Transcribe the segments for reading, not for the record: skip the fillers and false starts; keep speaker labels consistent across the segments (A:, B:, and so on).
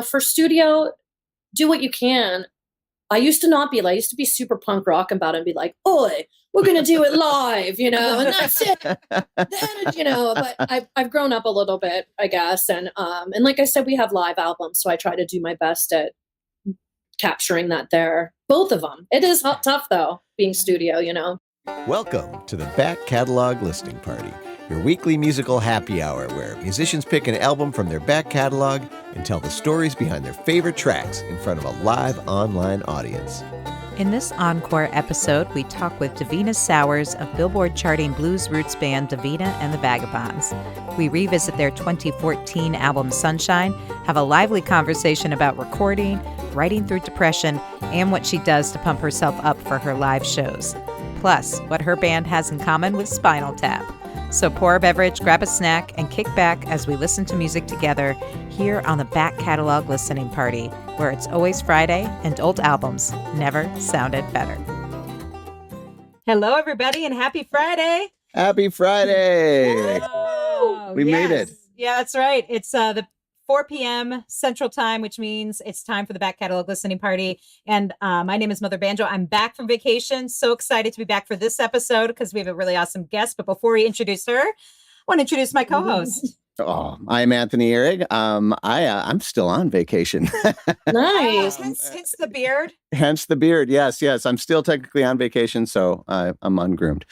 A: for studio, do what you can. I used to not be like, I used to be super punk rock about it and be like, oi, we're going to do it live, and that's it. But I've grown up a little bit, I guess. And like I said, we have live albums. So I try to do my best at capturing that there. Both of them. It is tough though, being studio,
B: Welcome to the Back Catalog Listening Party, your weekly musical happy hour where musicians pick an album from their back catalog and tell the stories behind their favorite tracks in front of a live online audience.
C: In this encore episode, we talk with Davina Sowers of Billboard-charting blues roots band Davina and The Vagabonds. We revisit their 2014 album Sunshine, have a lively conversation about recording, writing through depression, and what she does to pump herself up for her live shows. Plus, what her band has in common with Spinal Tap. So pour a beverage, grab a snack, and kick back as we listen to music together here on the Back Catalog Listening Party, where it's always Friday and old albums never sounded better. Hello, everybody, and happy Friday.
B: Happy Friday.
C: Oh,
B: we made it.
C: Yeah, that's right. It's the 4 p.m. Central Time, which means it's time for the Back Catalog Listening Party. And my name is Mother Banjo. I'm back from vacation. So excited to be back for this episode because we have a really awesome guest. But before we introduce her, I want to introduce my co-host.
B: Oh, I'm Anthony Ihrig. I'm still on vacation.
A: Nice.
C: Hence the beard.
B: Hence the beard. Yes. I'm still technically on vacation, so I'm ungroomed.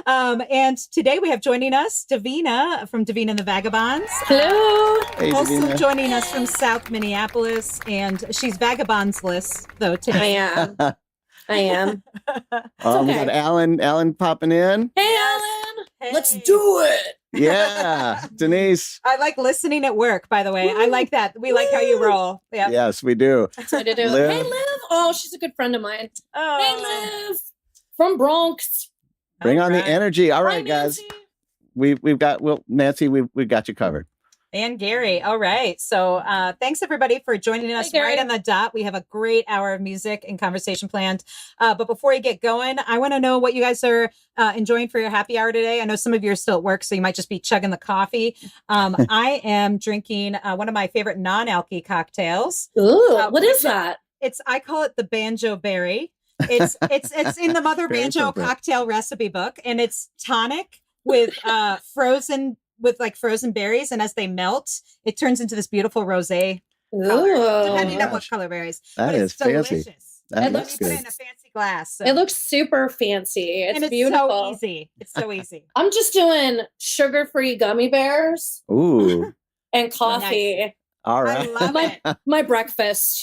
C: And today we have joining us Davina from Davina The Vagabonds.
A: Hello.
B: Hey,
C: Also
B: Davina.
C: joining us from South Minneapolis, and she's Vagabonds-less though today.
A: I am.
B: We got Alan popping in.
A: Hey, Alan.
C: Hey.
A: Let's do it.
B: Yeah, Denise.
C: I like listening at work, by the way. I like that. We like how you roll. Yeah.
B: Yes, we do.
A: Excited to do it.
B: Liv.
A: Hey, Liv. Oh, she's a good friend of mine.
C: Oh.
A: Hey, Liv. From Bronx.
B: Bring on the energy. All
A: Hi,
B: right, guys.
A: Nancy.
B: We've got Nancy. We've got you covered.
C: And Gary. All right. So thanks, everybody, for joining us
A: Gary.
C: right on the dot. We have a great hour of music and conversation planned. But before we get going, I want to know what you guys are enjoying for your happy hour today. I know some of you are still at work, so you might just be chugging the coffee. I am drinking one of my favorite non-alky cocktails.
A: Ooh, what is that?
C: I call it the Banjo Berry. It's in the Mother Banjo
B: Banjo
C: cocktail recipe book, and it's tonic with frozen berries, and as they melt, it turns into this beautiful rosé color, depending on what color berries.
B: That is fancy.
C: Delicious.
B: That
C: And
B: looks
C: you put it
B: good.
C: in a fancy glass. So.
A: It looks super fancy. It's
C: and it's
A: beautiful.
C: so easy. It's so easy.
A: I'm just doing sugar-free gummy bears
B: Ooh,
A: and coffee.
B: all
C: I
B: right.
C: love it.
A: My breakfast,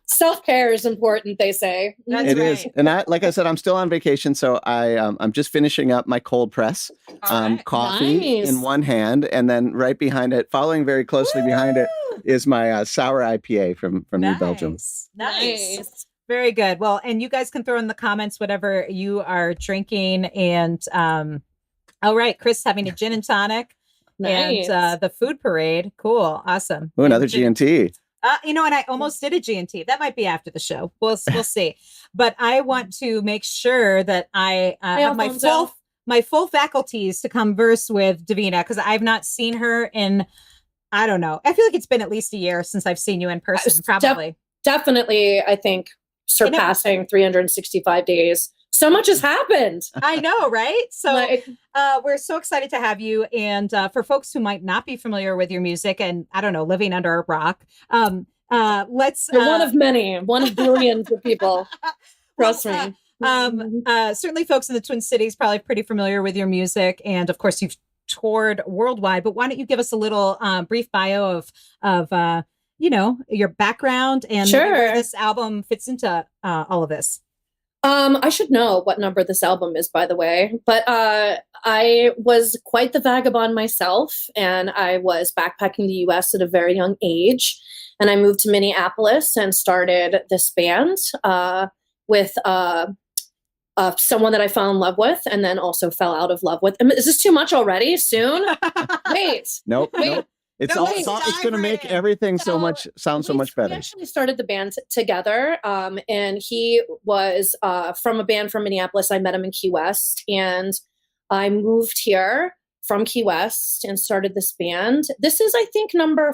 A: Self-care is important, they say.
C: That's
B: It is,
C: right.
B: and like I said, I'm still on vacation, so I'm just finishing up my cold press.
C: All right.
B: Coffee
A: Nice.
B: in one hand, and then right behind it, following very closely behind it, is my sour IPA from New Belgium.
C: Nice. Very good. Well, and you guys can throw in the comments whatever you are drinking. And all right, Chris having a gin and tonic.
A: Nice.
C: And the food parade. Cool. Awesome.
B: Ooh, another
C: And gin-
B: G&T.
C: and I almost did a G&T. That might be after the show. We'll see. But I want to make sure that I have my full faculties to converse with Davina, because I've not seen her in, I don't know. I feel like it's been at least a year since I've seen you in person, probably.
A: Definitely, I think, surpassing 365 days. So much has happened.
C: I know, right? So
A: Like,
C: we're so excited to have you. And for folks who might not be familiar with your music and, I don't know, living under a rock, let's...
A: you're one of many, one of billions of people. Trust me.
C: Certainly folks in the Twin Cities probably pretty familiar with your music. And of course, you've toured worldwide. But why don't you give us a little brief bio of your background and
A: Sure.
C: where this album fits into all of this?
A: I should know what number this album is, by the way, but I was quite the vagabond myself, and I was backpacking the US at a very young age, and I moved to Minneapolis and started this band with someone that I fell in love with and then also fell out of love with. Is this too much already? Soon? Wait.
B: Nope.
A: Wait.
B: It's
C: No,
B: all.
C: wait,
B: It's going to make
C: dive right in.
B: everything
A: So,
B: sound so much
A: We
B: better.
A: actually started the band together, and he was from a band from Minneapolis. I met him in Key West, and I moved here from Key West and started this band. This is, I think, number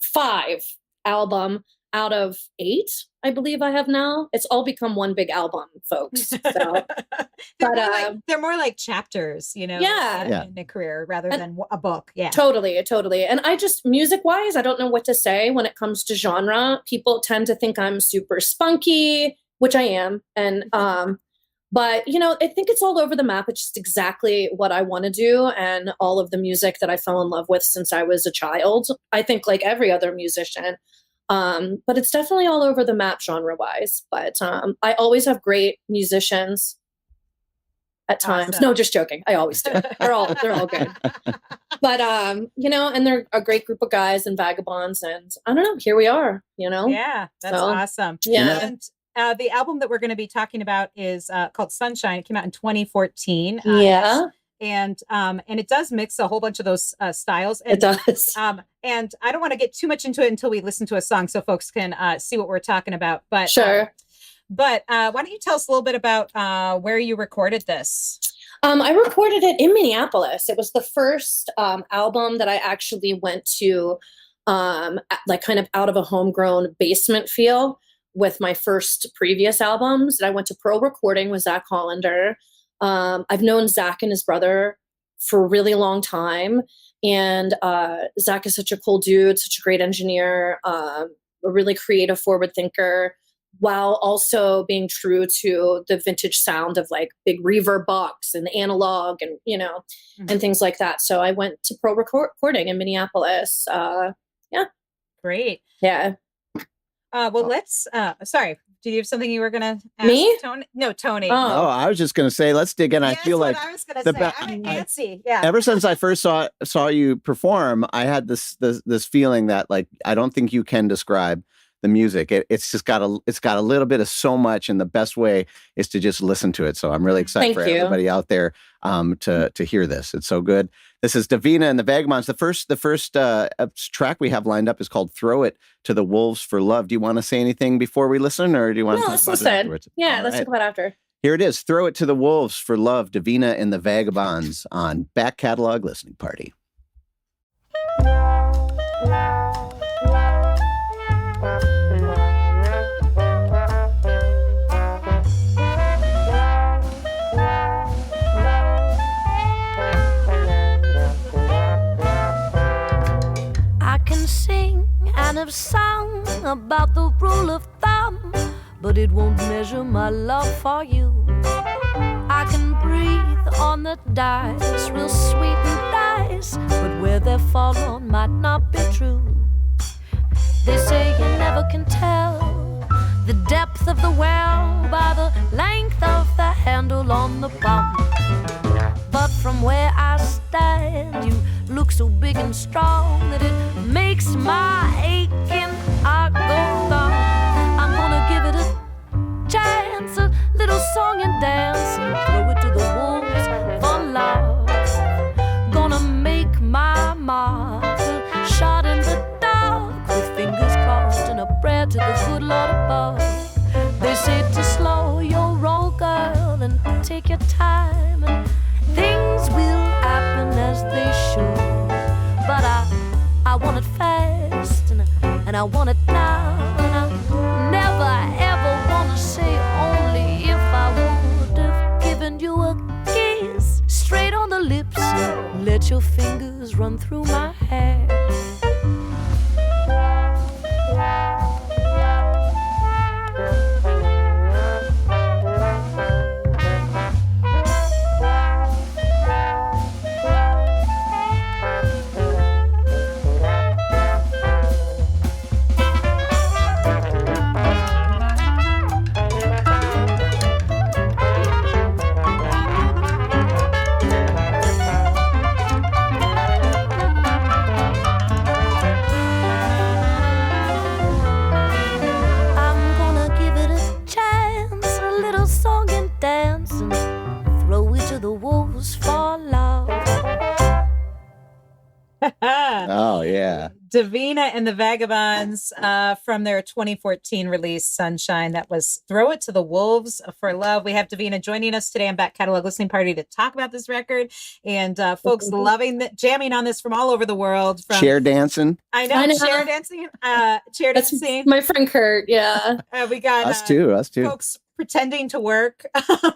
A: 5 album out of 8, I believe I have now. It's all become one big album, folks. So,
C: they're more like chapters, in a career rather than a book. Yeah,
A: totally. And I just, music wise, I don't know what to say when it comes to genre. People tend to think I'm super spunky, which I am. And, but, I think it's all over the map. It's just exactly what I want to do. And all of the music that I fell in love with since I was a child, I think like every other musician. But it's definitely all over the map genre wise. But I always have great musicians at times.
C: Awesome.
A: No, just joking. I always do. They're all good. But and they're a great group of guys and vagabonds. And I don't know, here we are,
C: Yeah, that's awesome.
A: Yeah.
C: And the album that we're going to be talking about is called Sunshine. It came out in 2014.
A: Yeah.
C: And it does mix a whole bunch of those styles. And,
A: it does.
C: And I don't want to get too much into it until we listen to a song so folks can see what we're talking about. But
A: sure.
C: But why don't you tell us a little bit about where you recorded this?
A: I recorded it in Minneapolis. It was the first album that I actually went to like kind of out of a homegrown basement feel with my first previous albums. And I went to Pearl Recording with Zach Hollander. I've known Zach and his brother for a really long time. And Zach is such a cool dude, such a great engineer, a really creative forward thinker, while also being true to the vintage sound of like big reverb box and analog and, and things like that. So I went to Pro Recording in Minneapolis. Yeah.
C: Great.
A: Yeah.
C: Well, let's, sorry. Do you have something you were going to ask?
A: Me?
C: Tony? No, Tony.
B: Oh, I was just going to say, let's dig in. I feel like
C: I was going to say. I'm Nancy. Yeah.
B: Ever since I first saw you perform, I had this feeling that like, I don't think you can describe the music. It's just got a little bit of so much, and the best way is to just listen to it. So I'm really excited for everybody out there to hear this. It's so good. This is Davina and the Vagabonds. The first track we have lined up is called "Throw It to the Wolves for Love." Do you want to say anything before we listen, or do you want to talk about it afterwards?
A: Yeah, let's talk about it after.
B: Here it is. "Throw It to the Wolves for Love," Davina and the Vagabonds on Back Catalog Listening Party.
D: And have sung about the rule of thumb, but it won't measure my love for you. I can breathe on the dice, real sweet and nice, but where they fall on might not be true. They say you never can tell the depth of the well by the length of the handle on the pump. But from where I stand, you look so big and strong that it makes my aching heart go numb. I'm gonna give it a chance, a little song and dance, and throw it to the wolves for love. Gonna make my mark, a shot in the dark, with fingers crossed and a prayer to the good Lord above. They say to slow your roll, girl, and take your time, and things will happen as they should. But I want it fast, and I want it now. And I never ever want to say only if I would have given you a kiss straight on the lips and let your fingers run through my hair.
B: Oh, yeah.
C: Davina and the Vagabonds from their 2014 release, Sunshine. That was Throw It to the Wolves for Love. We have Davina joining us today on Back Catalog Listening Party to talk about this record. And folks jamming on this from all over the world.
B: Chair dancing.
C: I know. Chair dancing. Chair
A: That's
C: dancing.
A: my friend Kurt, yeah.
C: We got
B: us too.
C: Folks pretending to work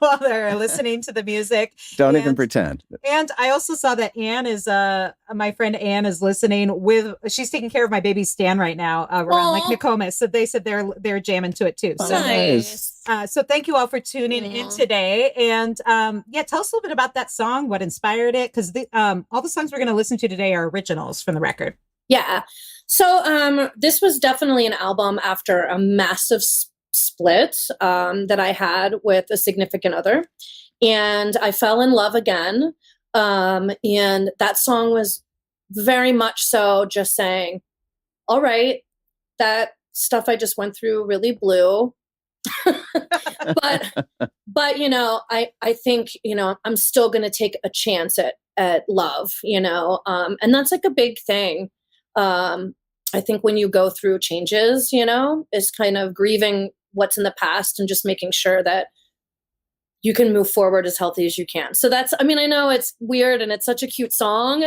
C: while they're listening to the music.
B: Don't even pretend.
C: And I also saw that Anne is my friend Anne is listening she's taking care of my baby Stan right now around Lake Nokomis. So they said they're jamming to it too. So
A: nice.
C: So thank you all for tuning in today. And tell us a little bit about that song, what inspired it, because all the songs we're going to listen to today are originals from the record.
A: Yeah. So this was definitely an album after a massive split that I had with a significant other, and I fell in love again. And that song was very much so just saying, all right, that stuff I just went through really blew. but I think, I'm still going to take a chance at love, and that's like a big thing. I think when you go through changes, is kind of grieving what's in the past and just making sure that you can move forward as healthy as you can. So I know it's weird and it's such a cute song,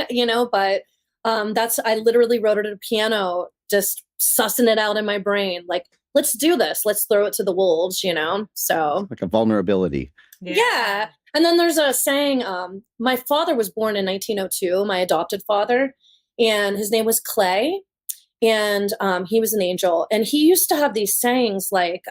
A: but I literally wrote it at a piano, just sussing it out in my brain. Like, let's do this. Let's throw it to the wolves, so.
B: Like a vulnerability.
A: Yeah. And then there's a saying, my father was born in 1902, my adopted father, and his name was Clay. And he was an angel. And he used to have these sayings like,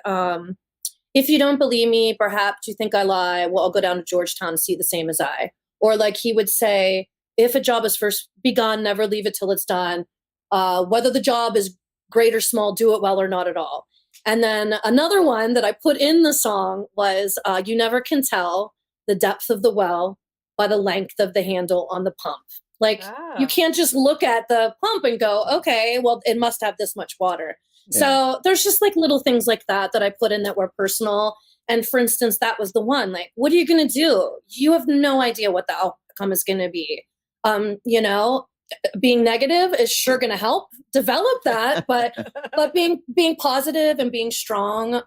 A: if you don't believe me, perhaps you think I lie. Well, I'll go down to Georgetown and see the same as I. Or like he would say, if a job is first begun, never leave it till it's done. Whether the job is great or small, do it well or not at all. And then another one that I put in the song was, you never can tell the depth of the well by the length of the handle on the pump. Like, you can't just look at the pump and go, okay, well, it must have this much water. Yeah. So there's just like little things like that I put in that were personal. And for instance, that was the one, like, what are you going to do? You have no idea what the outcome is going to be. Being negative is sure going to help develop that, but being positive and being strong,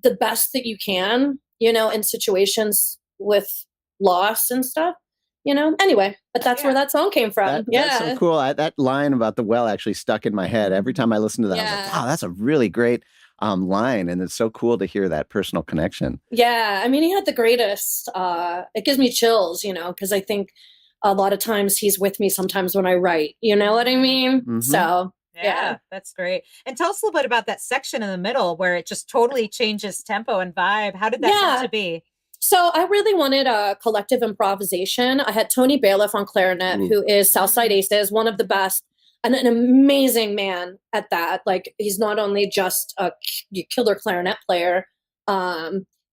A: the best that you can, in situations with loss and stuff. Anyway, but that's where that song came from.
B: That's so cool. That line about the well actually stuck in my head. Every time I listen to that, I'm like, wow, that's a really great line. And it's so cool to hear that personal connection.
A: Yeah. He had the greatest, it gives me chills, because I think a lot of times he's with me sometimes when I write, you know what I mean? Mm-hmm. So yeah,
C: that's great. And tell us a little bit about that section in the middle where it just totally changes tempo and vibe. How did that come to be?
A: So I really wanted a collective improvisation. I had Tony Bailiff on clarinet, who is Southside Aces, one of the best, and an amazing man at that. Like, he's not only just a killer clarinet player,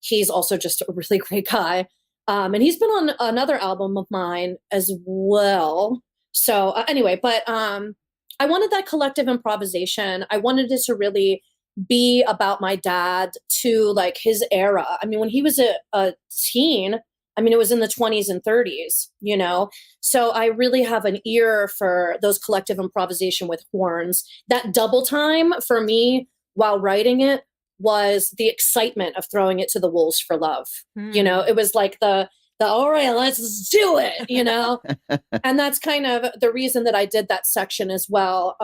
A: he's also just a really great guy. And he's been on another album of mine as well. So anyway, but I wanted that collective improvisation. I wanted it to really be about my dad to like his era. When he was a teen, it was in the 20s and 30s, So I really have an ear for those collective improvisation with horns. That double time for me while writing it was the excitement of throwing it to the wolves for love. It was like the all right, let's do it, And that's kind of the reason that I did that section as well.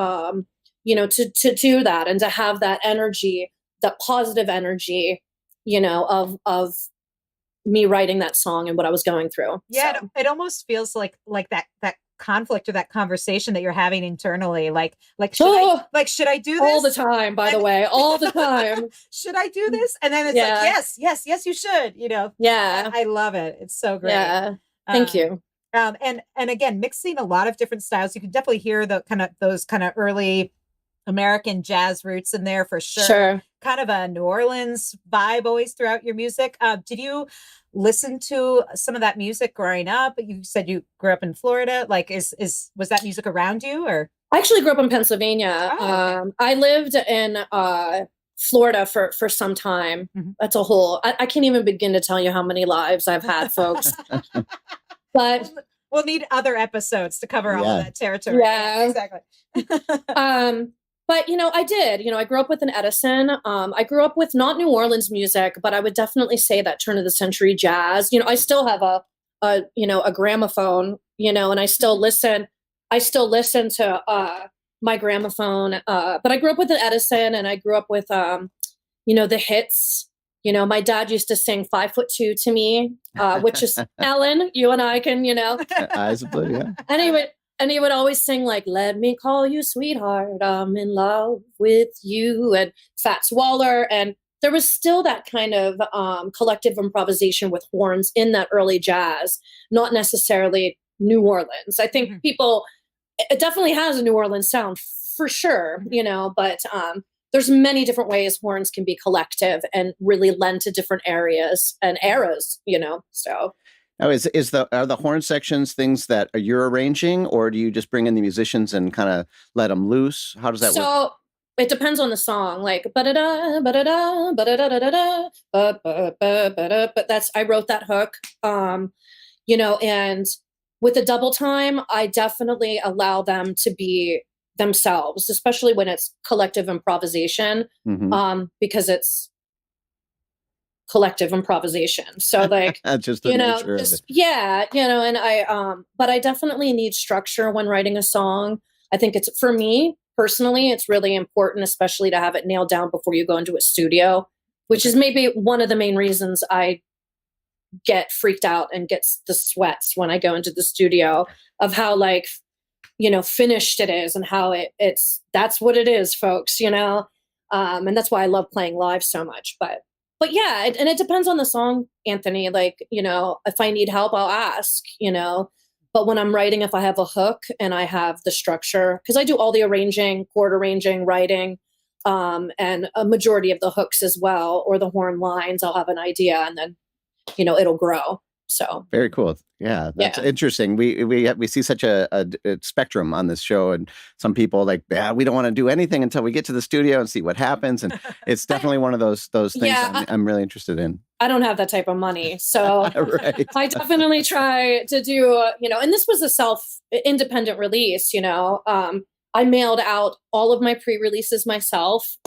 A: To do that and to have that energy, that positive energy, of me writing that song and what I was going through.
C: Yeah, so. It almost feels like that conflict or that conversation that you're having internally. Like should I do this
A: all the time? By the way, all the time.
C: Should I do this? And then it's like yes, you should.
A: Yeah,
C: I love it. It's so great.
A: Yeah, thank you.
C: And again, mixing a lot of different styles. You can definitely hear those kind of early American jazz roots in there for sure.
A: Sure.
C: Kind of a New Orleans vibe always throughout your music. Did you listen to some of that music growing up? You said you grew up in Florida. Like, was that music around you, or?
A: I actually grew up in Pennsylvania. Oh, okay. I lived in Florida for some time. Mm-hmm. That's a whole. I can't even begin to tell you how many lives I've had, folks. But
C: We'll need other episodes to cover all of that territory.
A: Yeah,
C: exactly.
A: But, I did, I grew up with an Edison. I grew up with not New Orleans music, but I would definitely say that turn of the century jazz. I still have a gramophone, and I still listen to my gramophone. But I grew up with an Edison, and I grew up with, the hits. My dad used to sing 5'2" to me, which is Ellen, you and I can,
B: Eyes of blue, yeah.
A: And he would always sing like, "Let me call you sweetheart, I'm in love with you," and Fats Waller. And there was still that kind of collective improvisation with horns in that early jazz, not necessarily New Orleans. I think it definitely has a New Orleans sound for sure, but there's many different ways horns can be collective and really lend to different areas and eras, so.
B: Now, are the horn sections things that you're arranging, or do you just bring in the musicians and kind of let them loose? How does that work?
A: So it depends on the song, like ba-da-da, ba-da-da, ba-da-da-da-da, ba-ba-ba-ba-da, but I wrote that hook, and with the double time, I definitely allow them to be themselves, especially when it's collective improvisation, because it's collective improvisation. So like,
B: just the nature of it.
A: Yeah, and but I definitely need structure when writing a song. I think for me personally, it's really important, especially to have it nailed down before you go into a studio, which is maybe one of the main reasons I get freaked out and gets the sweats when I go into the studio of how finished it is and how that's what it is, folks, and that's why I love playing live so much. But yeah, and it depends on the song, Anthony. If I need help, I'll ask, but when I'm writing, if I have a hook and I have the structure, because I do all the arranging, chord arranging, writing, and a majority of the hooks as well, or the horn lines, I'll have an idea and then, it'll grow. So
B: very cool. Yeah, that's interesting. We see such a spectrum on this show, and some people we don't want to do anything until we get to the studio and see what happens. And it's definitely one of those things I'm really interested in.
A: I don't have that type of money, so
B: right.
A: I definitely try to do and this was a independent release. I mailed out all of my pre-releases myself.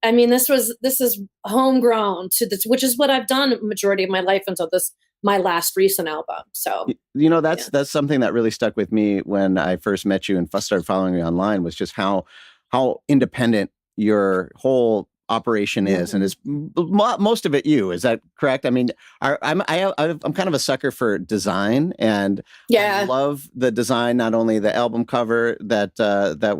A: I mean, this is homegrown which is what I've done majority of my life until my last recent album. So,
B: that's something that really stuck with me when I first met you and started following you online, was just how independent your whole operation is, and is most of it you. Is that correct? I mean, I'm kind of a sucker for design, and I love the design, not only the album cover that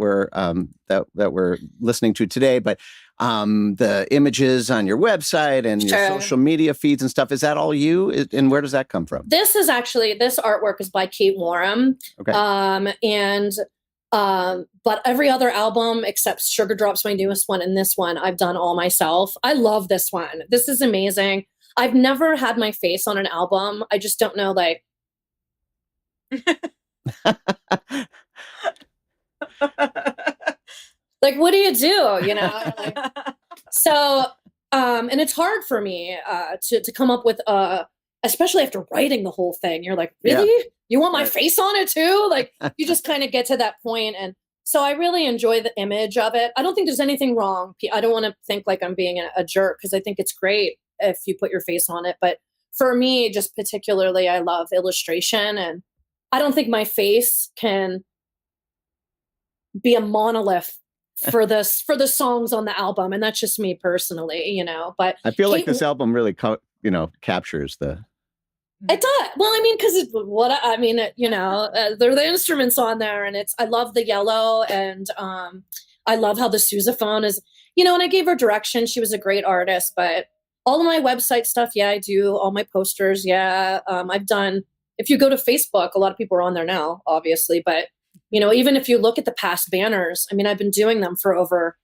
B: we're listening to today, but the images on your website and your social media feeds and stuff. Is that all you? And where does that come from?
A: This artwork is by Kate Warham. Okay. But every other album except Sugar Drop's my newest one, and this one I've done all myself. I love this one. This is amazing. I've never had my face on an album. I just don't know, what do you do? So, and it's hard for me to come up with especially after writing the whole thing. You're like, really? Yeah. You want my face on it too? You just kind of get to that point. And so I really enjoy the image of it. I don't think there's anything wrong. I don't want to think like I'm being a jerk, because I think it's great if you put your face on it. But for me, just particularly, I love illustration, and I don't think my face can be a monolith for the songs on the album. And that's just me personally, but
B: I feel like this album really, captures the.
A: It does. Well, I mean, because there are the instruments on there, and I love the yellow, and I love how the sousaphone is, and I gave her direction. She was a great artist, but all of my website stuff, I do all my posters. I've done, if you go to Facebook, a lot of people are on there now, obviously, but even if you look at the past banners, I mean, I've been doing them for over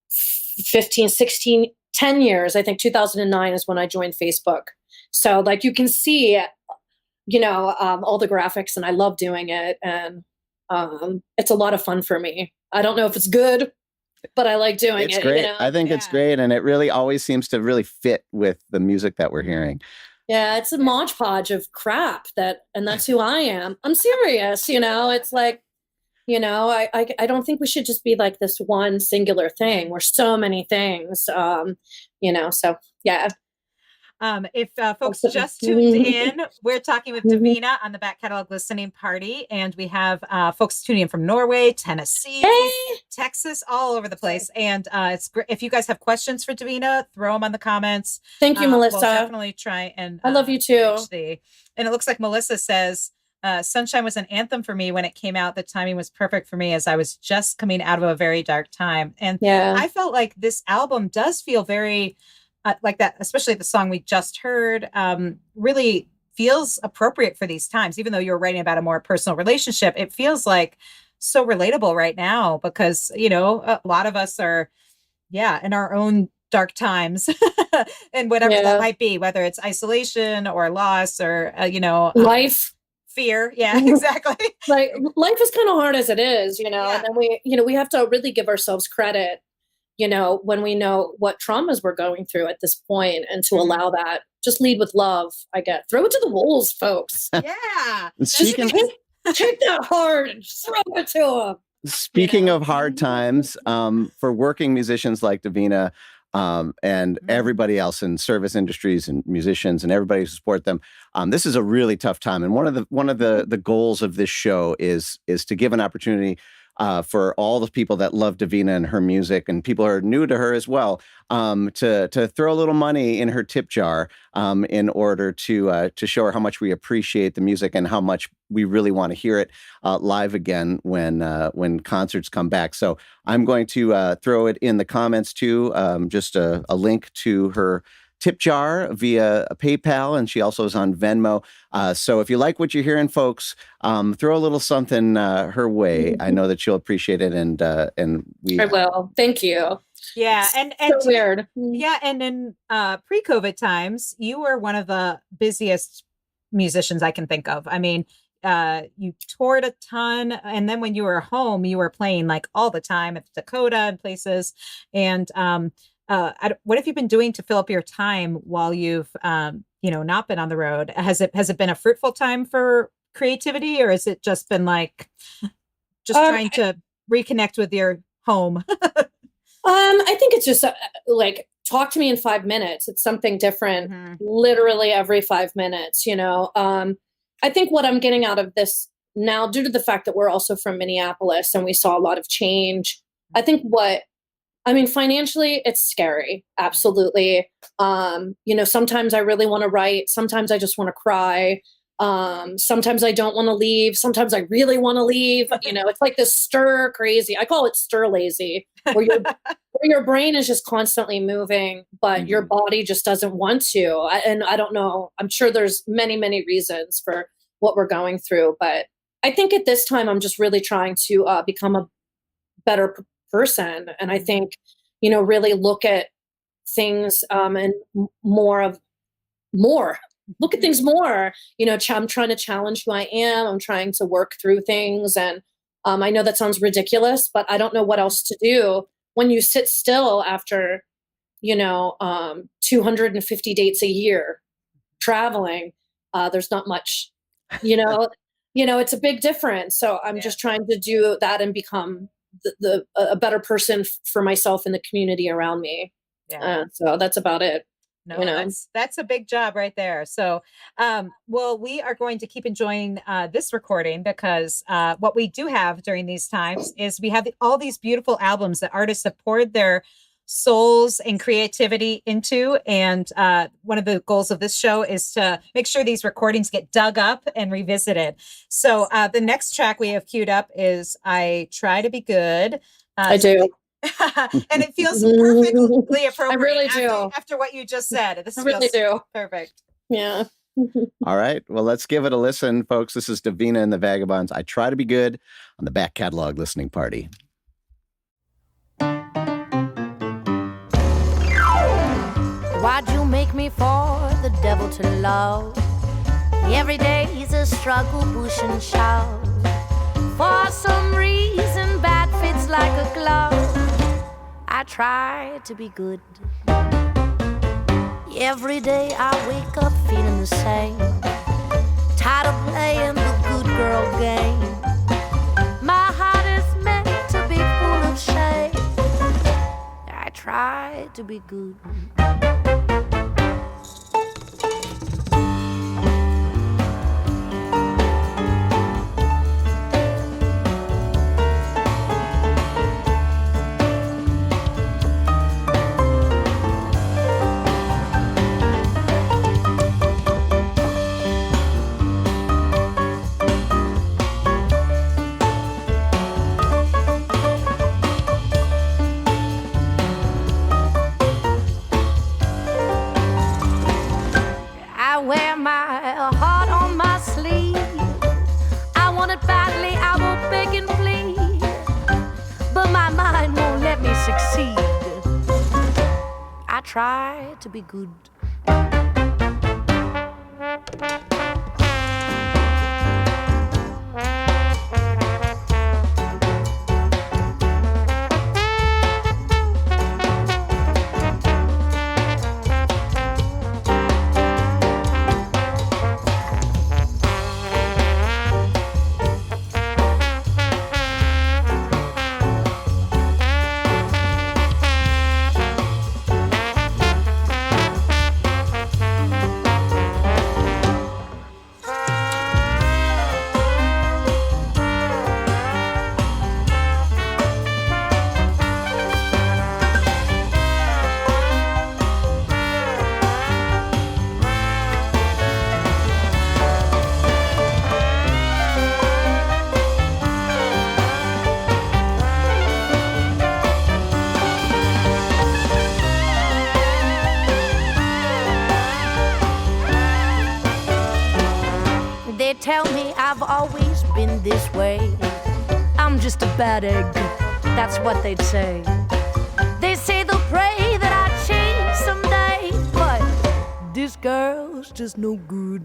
A: 15, 16, 10 years. I think 2009 is when I joined Facebook. So you can see, all the graphics, and I love doing it. And it's a lot of fun for me. I don't know if it's good, but I like doing it.
B: It's great. I think it's great. And it really always seems to really fit with the music that we're hearing.
A: Yeah, it's a modge podge of crap and that's who I am. I'm serious, it's like, I don't think we should just be like this one singular thing. We're so many things, so yeah.
C: If folks just tuned in, we're talking with Davina on the Back Catalog Listening Party, and we have folks tuning in from Norway, Tennessee, Texas, all over the place. And it's great. If you guys have questions for Davina, throw them on the comments.
A: Thank you, Melissa.
C: We'll definitely try and
A: I love you too.
C: And it looks like Melissa says, Sunshine was an anthem for me when it came out. The timing was perfect for me as I was just coming out of a very dark time. And I felt like this album does feel very like that, especially the song we just heard, really feels appropriate for these times. Even though you're writing about a more personal relationship, it feels like so relatable right now because, a lot of us are, in our own dark times and whatever that might be, whether it's isolation or loss or,
A: life.
C: Fear. Yeah, exactly.
A: Like life is kind of hard as it is, and then we have to really give ourselves credit, when we know what traumas we're going through at this point and to allow that, just lead with love, I guess. Throw it to the wolves, folks.
C: Yeah.
A: Take that hard and throw it to them.
B: Speaking of hard times, for working musicians like Davina, and everybody else in service industries and musicians and everybody who support them, this is a really tough time. And one of the goals of this show is to give an opportunity for all the people that love Davina and her music and people who are new to her as well, to throw a little money in her tip jar in order to show her how much we appreciate the music and how much we really want to hear it live again when concerts come back. So I'm going to throw it in the comments too, just a link to her tip jar via PayPal, and she also is on Venmo. So if you like what you're hearing, folks, throw a little something her way. I know that she'll appreciate it, and I
A: will. Thank you.
C: Yeah, and
A: so weird.
C: Yeah, and in pre-COVID times, you were one of the busiest musicians I can think of. I mean, you toured a ton, and then when you were home, you were playing like all the time at Dakota and places, and what have you been doing to fill up your time while you've, not been on the road? Has it been a fruitful time for creativity, or has it just been like trying to reconnect with your home?
A: I think it's just like talk to me in 5 minutes. It's something different, literally every 5 minutes. I think what I'm getting out of this now, due to the fact that we're also from Minneapolis and we saw a lot of change, I think financially, it's scary. Absolutely. Sometimes I really want to write. Sometimes I just want to cry. Sometimes I don't want to leave. Sometimes I really want to leave. It's like this stir crazy. I call it stir lazy, where your brain is just constantly moving, but your body just doesn't want to. And I don't know. I'm sure there's many, many reasons for what we're going through. But I think at this time, I'm just really trying to become a better person. And I think, really look at things and look at things more, I'm trying to challenge who I am. I'm trying to work through things. And I know that sounds ridiculous, but I don't know what else to do when you sit still after, 250 dates a year traveling. There's not much, it's a big difference. So I'm just trying to do that and become a better person for myself and the community around me. So that's about it.
C: No, that's a big job right there. So, we are going to keep enjoying this recording because what we do have during these times is we have all these beautiful albums that artists have poured their souls and creativity into. And one of the goals of this show is to make sure these recordings get dug up and revisited. So the next track we have queued up is I Try to Be Good.
A: I do.
C: And it feels perfectly appropriate.
A: I really do.
C: After what you just said.
A: I really do.
C: Perfect.
A: Yeah.
B: All right. Well, let's give it a listen, folks. This is Davina and the Vagabonds. I Try to Be Good on the Back Catalog Listening Party.
D: Why'd you make me for the devil to love? Every day is a struggle, push and shove. For some reason, bad fits like a glove. I try to be good. Every day I wake up feeling the same. Tired of playing the good girl game. My heart is meant to be full of shame. I try to be good. I wear my heart on my sleeve. I want it badly, I will beg and plead, but my mind won't let me succeed. I try to be good. They tell me I've always been this way. I'm just a bad egg, that's what they'd say. They say they'll pray that I change someday, but this girl's just no good.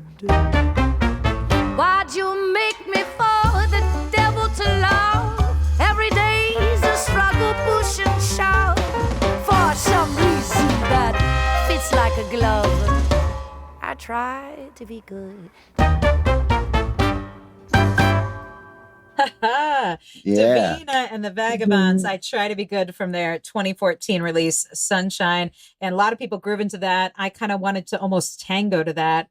D: Why'd you make me for the devil to love? Every day's a struggle, push and shove. For some reason that fits like a glove, I try to be good.
C: Davina and the Vagabonds. I try to be good from their 2014 release, Sunshine. And a lot of people groove into that. I kind of wanted to almost tango to that.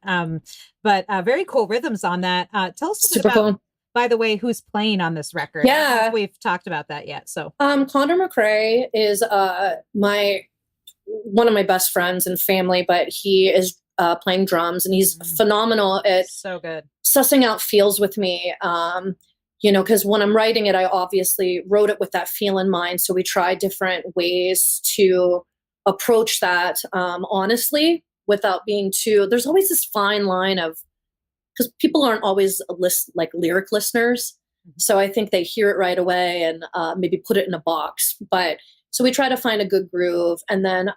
C: But very cool rhythms on that. Tell us a bit about,
A: cool.
C: By the way, who's playing on this record.
A: Yeah.
C: I don't know if we've talked about that yet. So
A: Connor McRae is one of my best friends and family, but he is playing drums, and he's phenomenal at
C: so good
A: sussing out feels with me. Because when I'm writing it, I obviously wrote it with that feel in mind. So we try different ways to approach that honestly, without being too, there's always this fine line of, because people aren't always lyric listeners. So I think they hear it right away and maybe put it in a box. But so we try to find a good groove. And then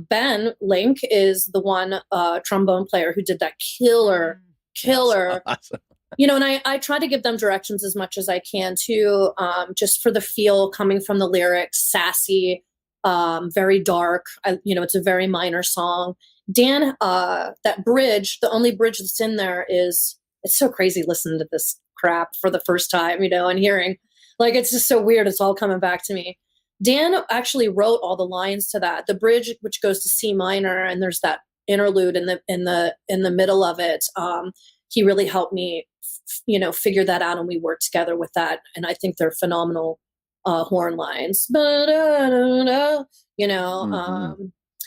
A: Ben Link is the one trombone player who did that killer.
B: Awesome.
A: And I try to give them directions as much as I can too, just for the feel coming from the lyrics, sassy, very dark. It's a very minor song. Dan, that bridge, the only bridge that's in there it's so crazy listening to this crap for the first time, and hearing, it's just so weird. It's all coming back to me. Dan actually wrote all the lines to that. The bridge, which goes to C minor, and there's that interlude in the middle of it. He really helped me, figure that out, and we worked together with that. And I think they're phenomenal horn lines. And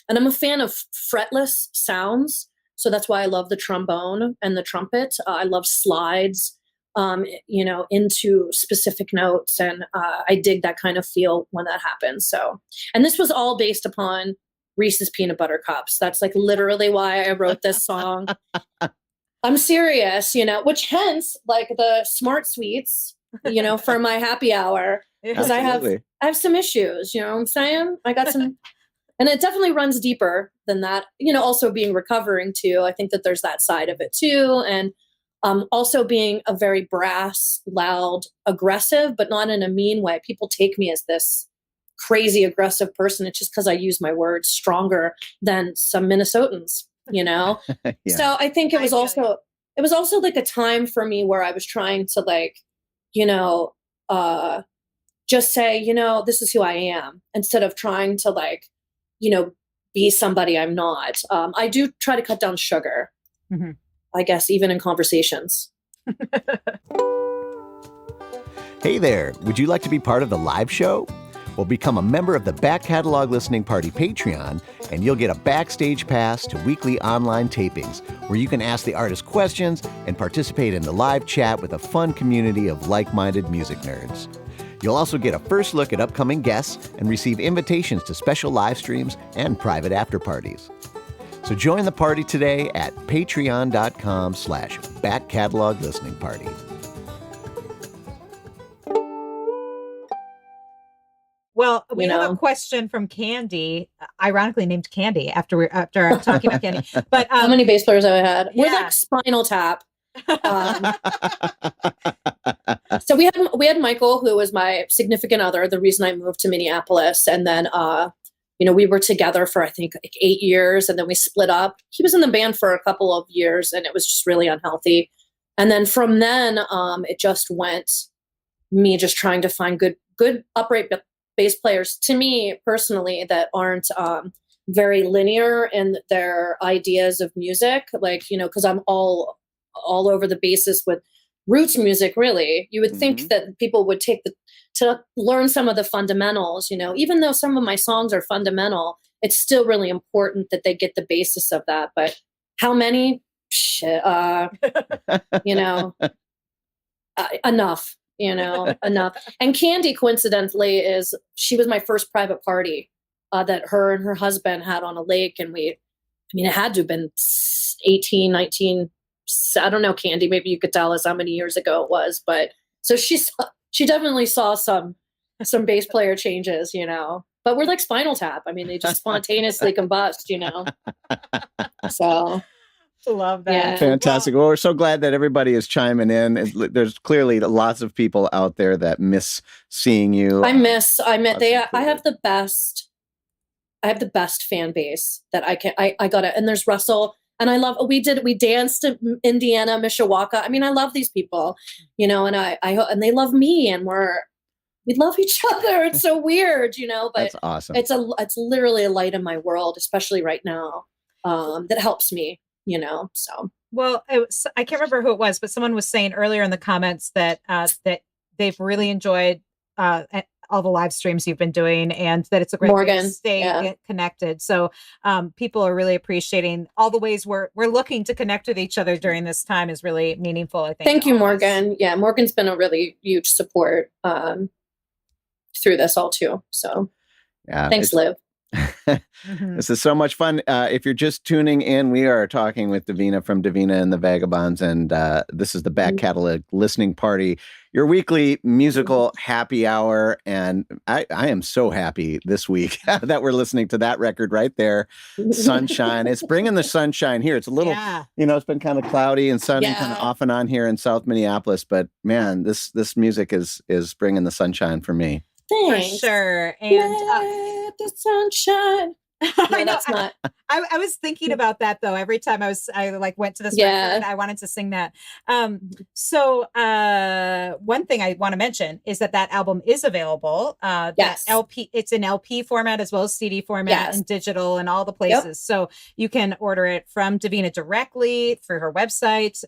A: I'm a fan of fretless sounds, so that's why I love the trombone and the trumpet. I love slides, into specific notes, and I dig that kind of feel when that happens. So, and this was all based upon Reese's Peanut Butter Cups. That's literally why I wrote this song. I'm serious, which hence the Smart Sweets, for my happy hour, because I have some issues, you know what I'm saying? I got some, and it definitely runs deeper than that, also being recovering too. I think that there's that side of it too. And also being a very brass, loud, aggressive, but not in a mean way. People take me as this crazy aggressive person. It's just because I use my words stronger than some Minnesotans. you know?
B: Yeah.
A: So I think it was
C: I feel
A: also, it was also like a time for me where I was trying to like, you know, just say, you know, this is who I am, instead of trying to like, you know, be somebody I'm not. I do try to cut down sugar,
C: Mhm.
A: I guess, even in conversations.
B: Hey there, would you like to be part of the live show? Well, become a member of the Back Catalog Listening Party Patreon, and you'll get a backstage pass to weekly online tapings where you can ask the artist questions and participate in the live chat with a fun community of like-minded music nerds. You'll also get a first look at upcoming guests and receive invitations to special live streams and private after parties. So join the party today at patreon.com/Back Catalog Listening Party.
C: Well, we
A: You
C: have
A: know.
C: a question from Candy, ironically named Candy after I'm talking about Candy. But
A: How many bass players have I had? We're
C: yeah.
A: like Spinal Tap. So we had Michael, who was my significant other, the reason I moved to Minneapolis. And then, you know, we were together for, I think, like 8 years, and then we split up. He was in the band for a couple of years, and it was just really unhealthy. And then from then, it just went me just trying to find good upright bass players, to me personally, that aren't very linear in their ideas of music. Like, you know, because I'm all over the basis with roots music, really. You would think that people would take to learn some of the fundamentals, you know, even though some of my songs are fundamental, it's still really important that they get the basis of that. But how many? Shit, you know, enough, you know, enough. And Candy, coincidentally, she was my first private party that her and her husband had on a lake. And it had to have been 18, 19, I don't know, Candy, maybe you could tell us how many years ago it was. But so she definitely saw some bass player changes, you know. But we're like Spinal Tap. I mean, they just spontaneously combust, you know. So
C: Love that.
A: Yeah.
B: Fantastic. Well, we're so glad that everybody is chiming in. There's clearly lots of people out there that miss seeing you.
A: I have the best fan base that I got it. And there's Russell, and we danced in Indiana, Mishawaka. I mean, I love these people, you know, and and they love me, and we love each other. It's so weird, you know, but
B: that's awesome.
A: It's literally a light in my world, especially right now, that helps me, you know, so.
C: Well, I can't remember who it was, but someone was saying earlier in the comments that that they've really enjoyed all the live streams you've been doing, and that it's a great way to stay connected. So people are really appreciating all the ways we're looking to connect with each other during this time is really meaningful, I think.
A: Thank you, Morgan. Yeah, Morgan's been a really huge support through this all too. So thanks, Liv.
B: This is so much fun. If you're just tuning in, we are talking with Davina from Davina and the Vagabonds, and this is the Back Catalog Listening Party, your weekly musical happy hour. And I am so happy this week that we're listening to that record right there, Sunshine. It's bringing the sunshine here. It's a little, you know, it's been kind of cloudy and sunny kind of off and on here in South Minneapolis, but man, this music is bringing the sunshine for me.
A: Thanks.
C: For sure. And
A: the sunshine.
C: I know. I was thinking about that though. Every time I went to this record, I wanted to sing that. So one thing I want to mention is that album is available.
A: Yes.
C: LP, it's in LP format as well as CD format and digital and all the places. Yep. So you can order it from Davina directly through her website,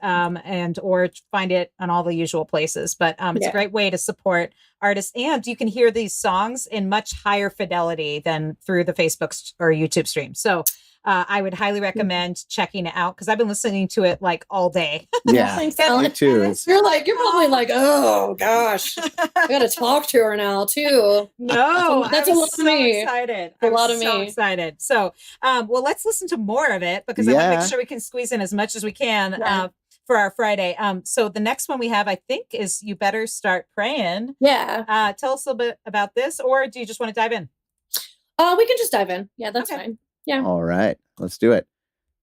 C: or find it on all the usual places. But it's a great way to support artists, and you can hear these songs in much higher fidelity than through the Facebook or YouTube stream. So I would highly recommend checking it out, because I've been listening to it like all day.
B: Yeah, me too.
A: You're probably like, oh gosh, I gotta talk to her now too.
C: No,
A: that's a lot of me.
C: Excited.
A: A lot of me.
C: So excited. So, well, let's listen to more of it, because I want to make sure we can squeeze in as much as we can. For our Friday. So the next one we have, I think, is You Better Start Prayin'.
A: Yeah.
C: Tell us a little bit about this, or do you just want to dive in?
A: We can just dive in. Yeah, that's fine. Yeah.
B: All right, let's do it.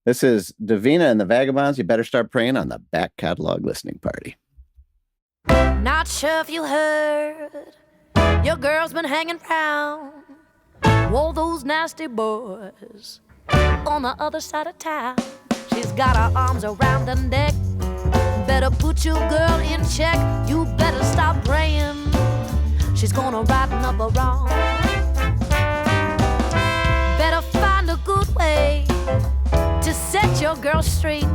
B: This is Davina and the Vagabonds. You Better Start Prayin' on the Back Catalog Listening Party.
D: Not sure if you heard, your girl's been hanging around all those nasty boys. on the other side of town. She's got her arms around her neck. Better put your girl in check. You better stop praying. She's gonna right up a wrong. Better find a good way to set your girl straight.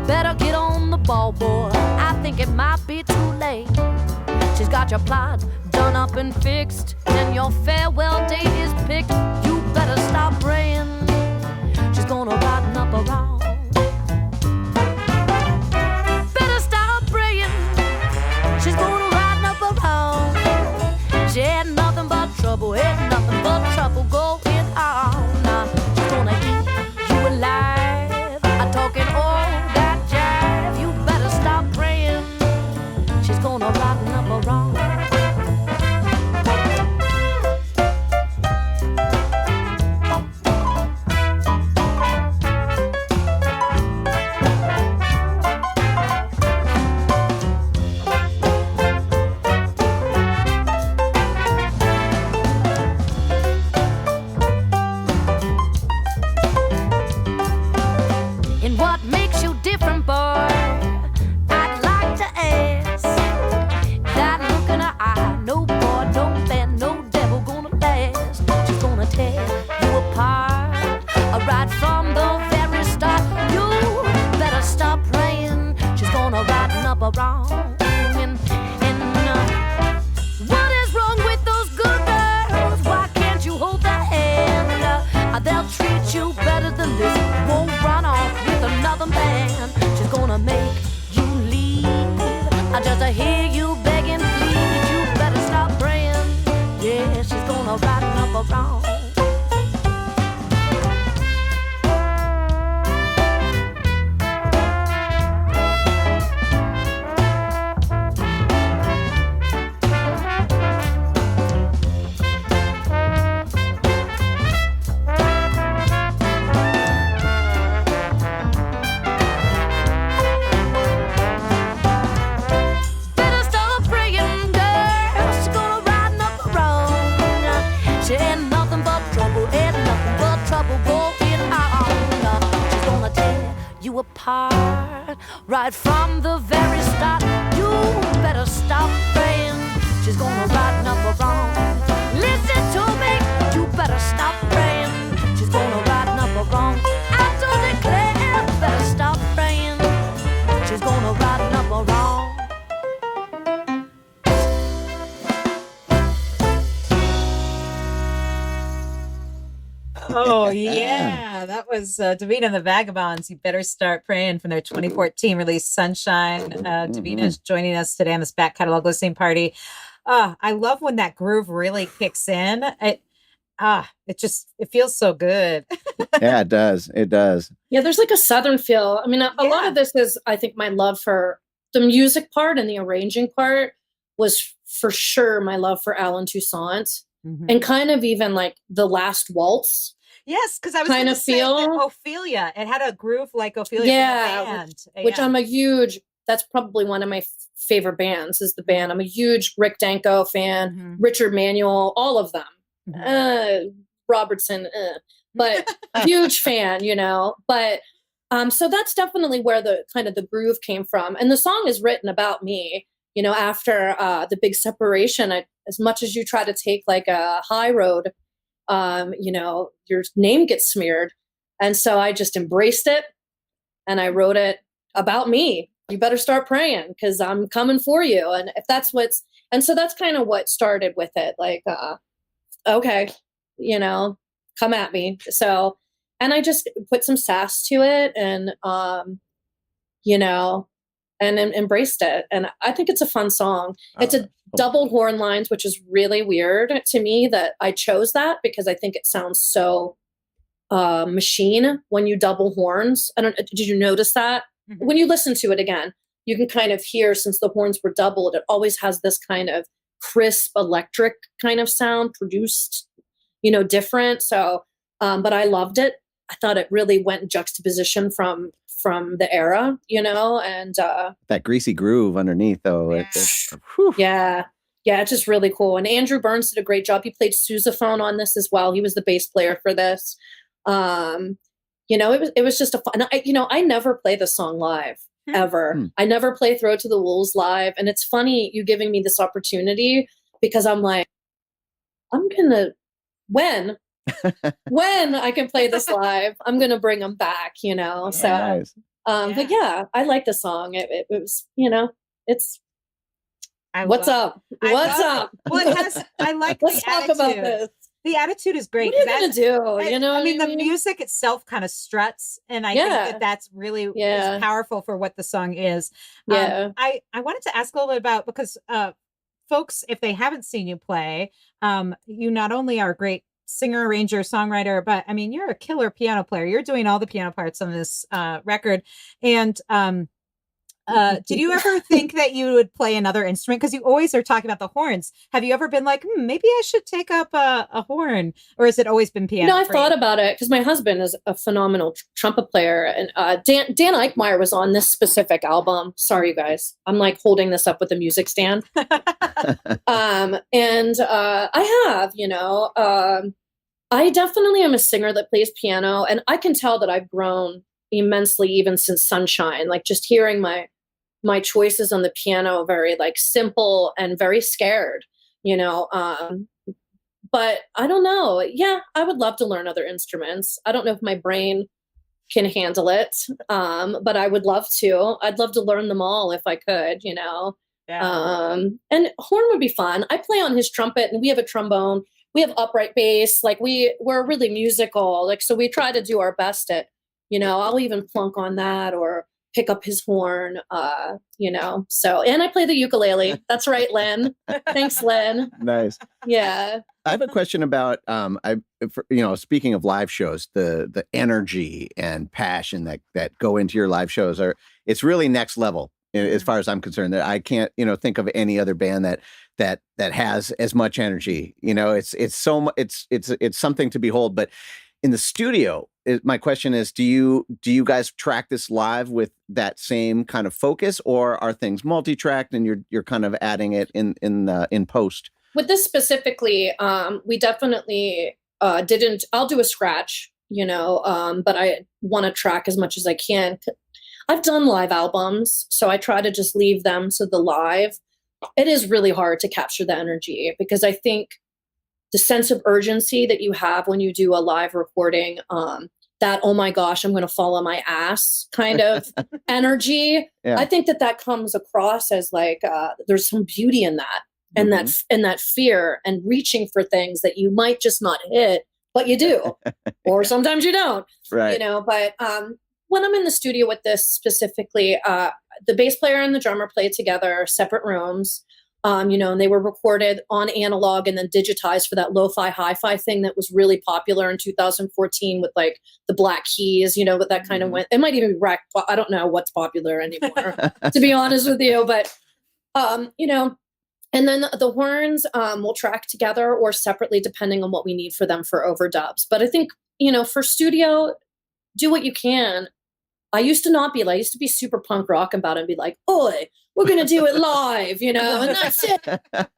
D: Better get on the ball, boy. I think it might be too late. She's got your plot done up and fixed, and your farewell date is picked. You better stop praying. She's gonna right up a wrong. Better stop praying. She's gonna right up a wrong. She had nothing but trouble, had nothing but trouble going on. Now she's gonna eat you alive. I'm talking all that jive. You better stop praying. She's gonna right up a wrong. Right from the very start, you better stop praying. She's gonna right up a wrong. Listen to me, you better stop praying. She's gonna right up a wrong. I do declare, better stop praying. She's gonna right up a wrong.
C: Oh, yeah. That was Davina The Vagabonds. You better start praying from their 2014 release, Sunshine. Davina is joining us today on this back catalog listening party. I love when that groove really kicks in. It feels so good.
E: Yeah, it does. It does.
A: Yeah, there's like a Southern feel. I mean, a lot of this is, I think, my love for the music part, and the arranging part was for sure my love for Alan Toussaint, and kind of even like the last waltz.
C: Yes, because I was
A: kind of feel
C: Ophelia. It had a groove like Ophelia.
A: Yeah, which I'm a huge. That's probably one of my favorite bands. Is the band. I'm a huge Rick Danko fan. Richard Manuel, all of them. Robertson, but huge fan, you know. But so that's definitely where the kind of the groove came from. And the song is written about me. You know, after the big separation, as much as you try to take like a high road, you know, your name gets smeared. And so I just embraced it, and I wrote it about me. You better start praying, because I'm coming for you. And if that's and so that's kind of what started with it. Like, okay, you know, come at me. So, and I just put some sass to it, and, you know, and embraced it. And I think it's a fun song. It's a double horn lines, which is really weird to me that I chose that, because I think it sounds so machine when you double horns. Did you notice that? When you listen to it again, you can kind of hear, since the horns were doubled, it always has this kind of crisp electric kind of sound produced, you know, different. So, but I loved it. I thought it really went in juxtaposition from the era, you know, and
E: that greasy groove underneath, though.
A: Yeah. It's just really cool. And Andrew Burns did a great job. He played sousaphone on this as well. He was the bass player for this. It was just a fun. I never play the song live ever. I never play "Throw to the Wolves" live, and it's funny you giving me this opportunity because I'm like, I'm gonna when I can play this live, I'm gonna bring them back. So.
E: Nice.
A: But yeah, I like the song. It was, it's what's up? What's up?
C: Well, I like
A: Let's
C: the
A: talk
C: attitude.
A: about this.
C: The attitude is great.
A: What are you gonna do?
C: I mean, the music itself kind of struts, and I think that that's really is powerful for what the song is.
A: Yeah.
C: I wanted to ask a little bit about because folks, if they haven't seen you play, you not only are a great singer, arranger, songwriter, but I mean, you're a killer piano player. You're doing all the piano parts on this record, and did you ever think that you would play another instrument? Because you always are talking about the horns. Have you ever been like, maybe I should take up a horn? Or has it always been piano?
A: No, I thought about it because my husband is a phenomenal trumpet player. And Dan Eichmeyer was on this specific album. Sorry, you guys. I'm like holding this up with a music stand. I have, I definitely am a singer that plays piano. And I can tell that I've grown immensely even since Sunshine. Like just hearing my choices on the piano, very like simple and very scared, but I don't know. Yeah, I would love to learn other instruments. I don't know if my brain can handle it. But I would love to. I'd love to learn them all if I could, Yeah. And horn would be fun. I play on his trumpet and we have a trombone. We have upright bass. Like we're really musical. Like, so we try to do our best at, I'll even plunk on that or pick up his horn, so, and I play the ukulele. That's right, Len. Thanks, Len.
E: Nice.
A: Yeah.
E: I have a question about, speaking of live shows, the energy and passion that go into your live shows it's really next level as far as I'm concerned. That I can't, think of any other band that has as much energy. It's something to behold. But in the studio, my question is, do you guys track this live with that same kind of focus, or are things multi-tracked and you're kind of adding it in post?
A: With this specifically, we definitely didn't. I'll do a scratch, but I want to track as much as I can. I've done live albums, so I try to just leave them to the live. It is really hard to capture the energy because I think the sense of urgency that you have when you do a live recording, that, oh my gosh, I'm going to fall on my ass kind of energy. Yeah. I think that comes across as like, there's some beauty in that. And that fear and reaching for things that you might just not hit, but you do, or sometimes you don't,
E: right.
A: But when I'm in the studio with this specifically, the bass player and the drummer played together, separate rooms, and they were recorded on analog and then digitized for that lo-fi hi-fi thing that was really popular in 2014 with like the black keys, but that kind of went, it might even be wrecked. I don't know what's popular anymore, to be honest with you, but, and then the horns will track together or separately depending on what we need for them for overdubs. But I think, for studio, do what you can. I used to be super punk rock about it and be like, oi, we're going to do it live, and that's it. But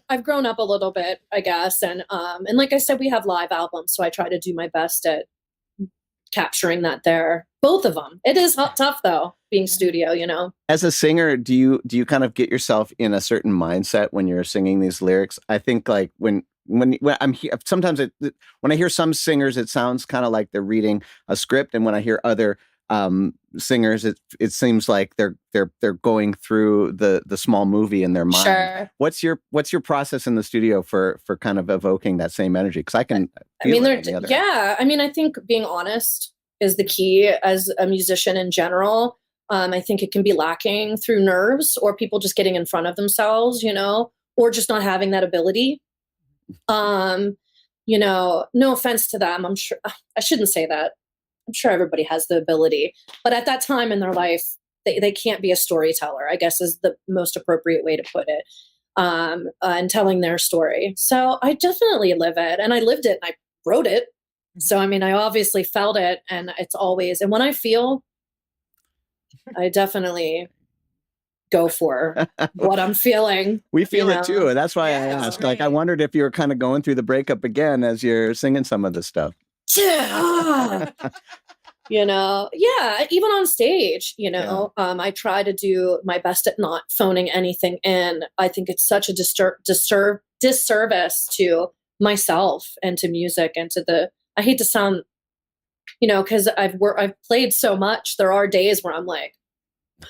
A: I've grown up a little bit, I guess. And like I said, we have live albums. So I try to do my best at capturing that there. Both of them. It is tough though, being studio,
E: As a singer, do you kind of get yourself in a certain mindset when you're singing these lyrics? I think like when I'm here, sometimes when I hear some singers, it sounds kind of like they're reading a script, and when I hear other singers, it seems like they're going through the small movie in their mind.
A: Sure.
E: What's your process in the studio for kind of evoking that same energy? Because I can. I
A: think being honest is the key as a musician in general. I think it can be lacking through nerves or people just getting in front of themselves, or just not having that ability. No offense to them. I'm sure I shouldn't say that. I'm sure everybody has the ability, but at that time in their life, they can't be a storyteller, I guess is the most appropriate way to put it, and telling their story. So I definitely live it, and I lived it and I wrote it. So, I obviously felt it, and it's always, and when I feel, I definitely go for what I'm feeling.
E: We feel it too. And that's why I asked. Like, I wondered if you were kind of going through the breakup again as you're singing some of this stuff.
A: yeah, even on stage, I try to do my best at not phoning anything in. I think it's such a disservice to myself and to music and to I hate to sound, because I've played so much. There are days where I'm like,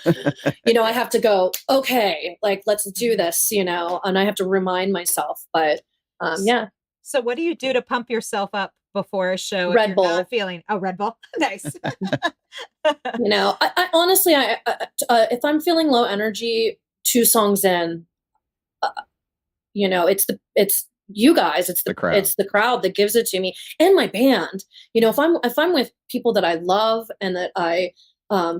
A: I have to go, okay, like, let's do this, and I have to remind myself, but yeah.
C: So what do you do to pump yourself up before a show?
A: Red Bull.
C: Not feeling, Red Bull. Nice.
A: I honestly, if I'm feeling low energy, 2 songs in, it's you guys, it's the crowd that gives it to me, and my band. If I'm with people that I love and that I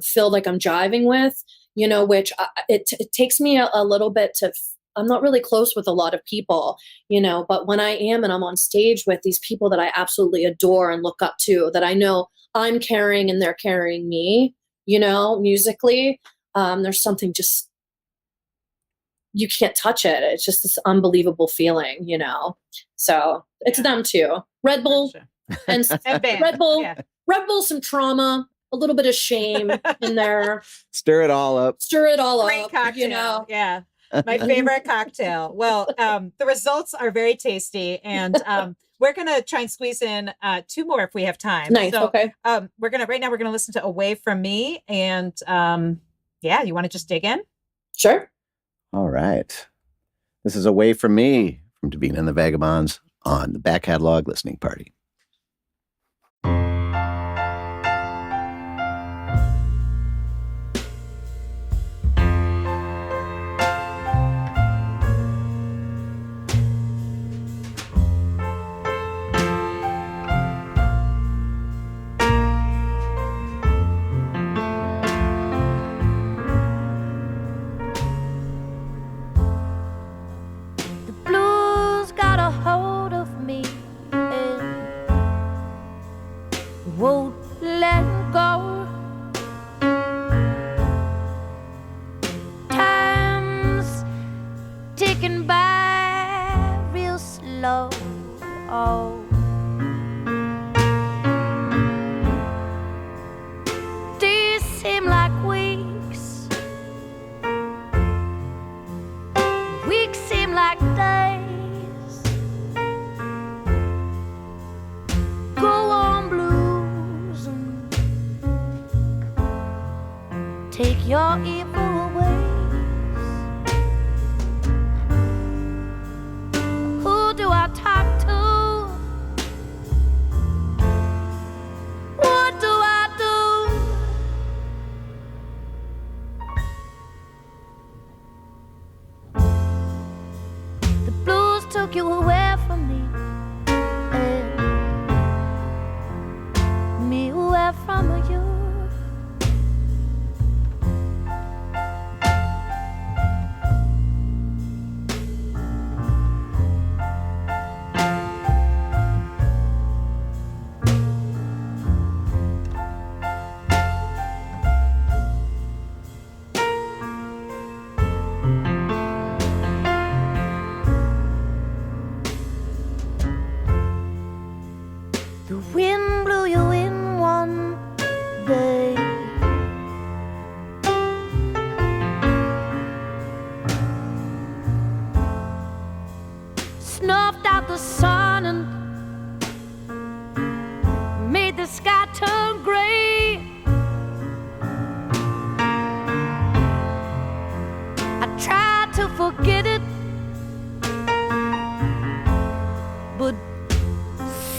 A: feel like I'm jiving with, which it takes me a little bit to. I'm not really close with a lot of people, but when I am and I'm on stage with these people that I absolutely adore and look up to, that I know I'm carrying and they're carrying me, musically, there's something just, you can't touch it. It's just this unbelievable feeling, so it's them too. Red Bull and
C: band.
A: Red Bull, Red Bull, some trauma, a little bit of shame in there.
E: Stir it all up.
C: Great cocktail. Yeah. My favorite cocktail. Well, the results are very tasty, and we're gonna try and squeeze in 2 more if we have time.
A: Nice.
C: So,
A: okay.
C: We're gonna listen to "Away From Me," and you want to just dig in?
A: Sure.
E: All right. This is "Away From Me" from Davina and the Vagabonds on the Back Catalog Listening Party.
D: Take your evil ways. Who do I talk to? What do I do? The blues took you away from me, and me away from you. The wind blew you in one day. Snuffed out the sun and made the sky turn gray. I tried to forget it, but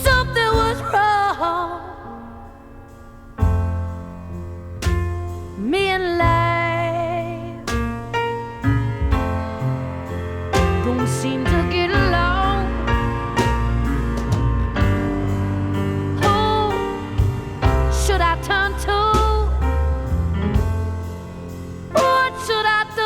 D: something was wrong. Me and life don't seem to get along. Who should I turn to? What should I do?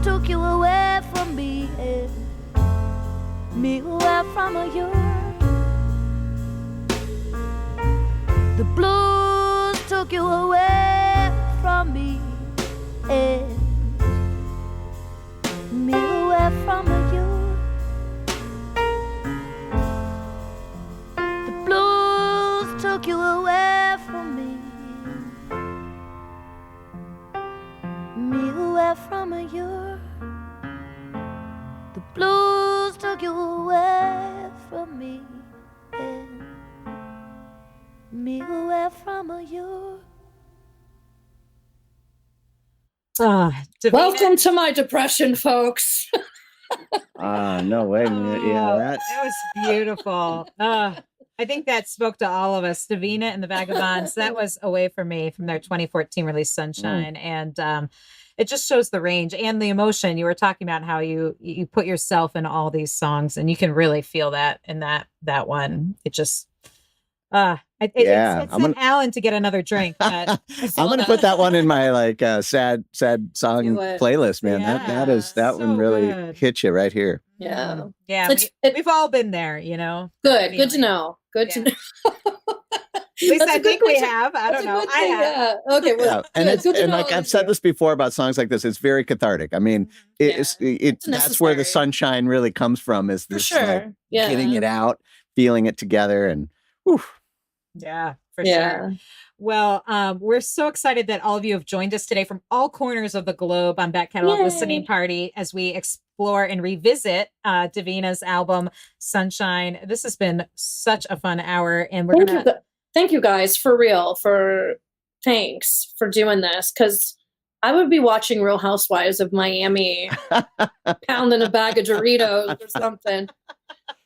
D: Took you away from me, and me away from you. The blues took you away from me, and took you away from me. Me away from you. The blues took you away from me. Yeah. Me away from you.
C: Davina.
A: Welcome to my depression, folks.
E: No way. Yeah,
C: That was beautiful. I think that spoke to all of us. Davina and the Vagabonds, that was Away From Me from their 2014 release Sunshine. And it just shows the range and the emotion. You were talking about how you put yourself in all these songs, and you can really feel that in that one. It just it's an Alan to get another drink. But
E: I'm gonna put that one in my like sad song playlist, man.
C: Yeah,
E: that
C: so
E: one really
C: good.
E: hits you right here.
A: Yeah.
C: Yeah. We've all been there, you know.
A: Good to know. Good to know.
C: At least I think we have. I don't know. I have.
A: Yeah. Okay. Well,
E: And like I've said this before about songs like this, it's very cathartic. I mean, that's where the sunshine really comes from. Is this like getting it out, feeling it together, and whew.
C: Yeah, for sure. Well, we're so excited that all of you have joined us today from all corners of the globe on Back Catalog Listening Party as we explore and revisit Davina's album Sunshine. This has been such a fun hour, and
A: thank you guys for real. Thanks for doing this, because I would be watching Real Housewives of Miami pounding a bag of Doritos or something.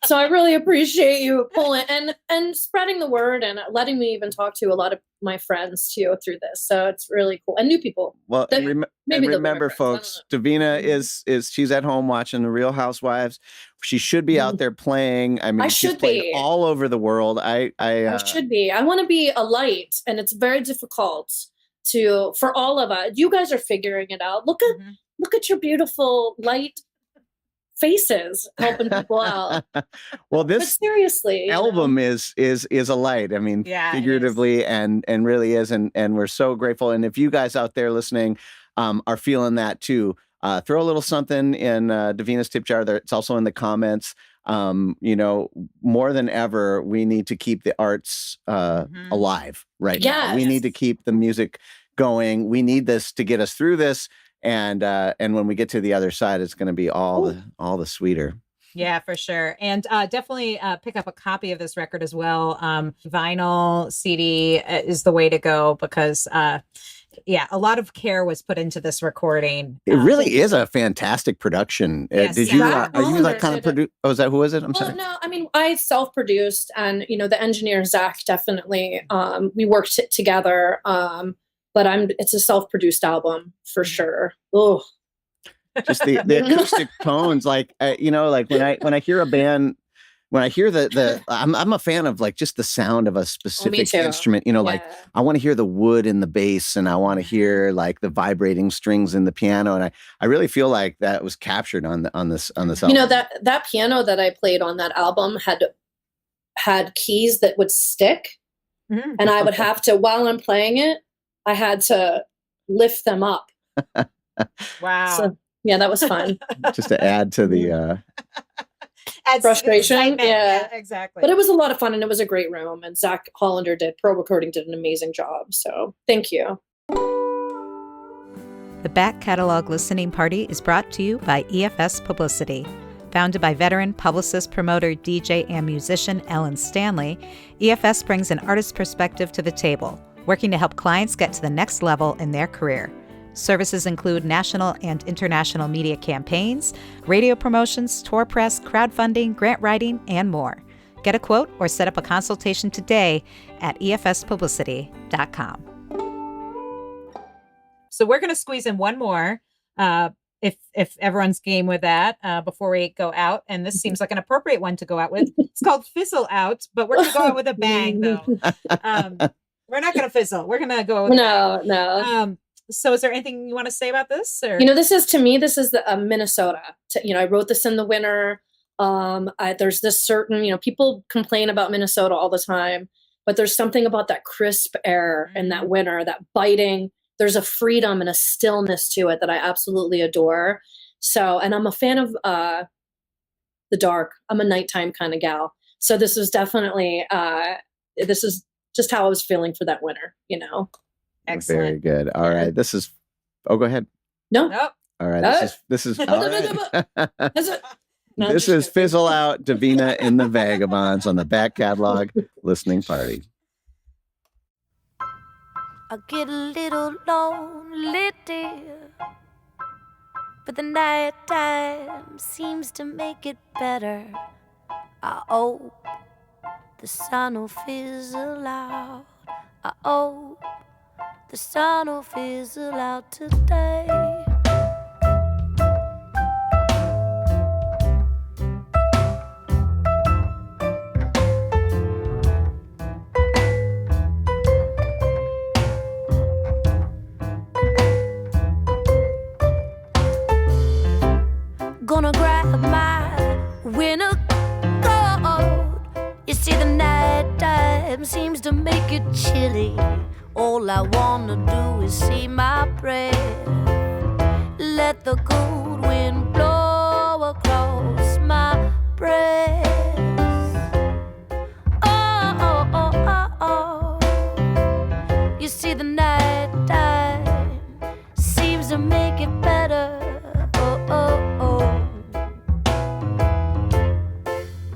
A: So I really appreciate you pulling and spreading the word and letting me even talk to a lot of my friends too through this. So it's really cool, and new people.
E: Well, and remember, folks, Davina is she's at home watching the Real Housewives. She should be out there playing. I mean, she's played all over the world. I
A: should be. I want to be a light, and it's very difficult for all of us. You guys are figuring it out. Look at your beautiful light faces helping people out.
E: Well, this
A: but seriously
E: album is a light. I mean, figuratively and really is, and we're so grateful. And if you guys out there listening are feeling that too, throw a little something in Davina's tip jar. There, it's also in the comments. More than ever, we need to keep the arts alive right now. We need to keep the music going. We need this to get us through this. And when we get to the other side, it's going to be all the sweeter.
C: Yeah, for sure. And definitely pick up a copy of this record as well. Vinyl, CD is the way to go because, a lot of care was put into this recording.
E: It really is a fantastic production. Are you like kind of produce? Oh, who was it? I'm sorry.
A: No, I mean, I self-produced, and the engineer Zach definitely. We worked together. But it's a self-produced album for sure. Oh,
E: just the acoustic tones, like when I hear a band, when I hear I'm a fan of like just the sound of a specific instrument. Like I want to hear the wood in the bass, and I want to hear like the vibrating strings in the piano, and I really feel like that was captured on this album.
A: That piano that I played on that album had keys that would stick, and I would have to, while I'm playing it, I had to lift them up.
C: Wow.
A: So, that was fun.
E: Just to add to the
A: frustration.
C: Yeah, exactly.
A: But it was a lot of fun, and it was a great room. And Zach Hollander Pro Recording did an amazing job. So thank you.
C: The Back Catalog Listening Party is brought to you by EFS Publicity. Founded by veteran publicist, promoter, DJ, and musician Ellen Stanley, EFS brings an artist's perspective to the table, working to help clients get to the next level in their career. Services include national and international media campaigns, radio promotions, tour press, crowdfunding, grant writing, and more. Get a quote or set up a consultation today at efspublicity.com. So we're going to squeeze in one more, if everyone's game with that, before we go out. And this seems like an appropriate one to go out with. It's called Fizzle Out, but we're going to go out with a bang, though. We're not going to fizzle. We're going to go with
A: No.
C: So is there anything you want to say about this? Or?
A: This is the Minnesota. I wrote this in the winter. There's this certain, people complain about Minnesota all the time, but there's something about that crisp air in that winter, that biting. There's a freedom and a stillness to it that I absolutely adore. So, and I'm a fan of the dark. I'm a nighttime kind of gal. So this is definitely, this is just how I was feeling for that winter, you know.
C: Excellent.
E: Very good. All right. This is, oh, go ahead.
A: No.
C: Nope.
E: All right. This is, all right.
A: That's it. No,
E: This
A: just
E: is
A: joking.
E: Fizzle Out, Davina and the Vagabonds on the Back Catalog Listening Party.
D: I get a little lonely, dear, but the night time seems to make it better. I hope the sun will fizzle out. I hope the sun will fizzle out today. Gonna grab my winter coat. You see, the night time seems to make it chilly. All I wanna do is see my breath. Let the cold wind blow across my breast. Oh, oh, oh, oh, oh. You see, the night time seems to make it better. Oh, oh, oh.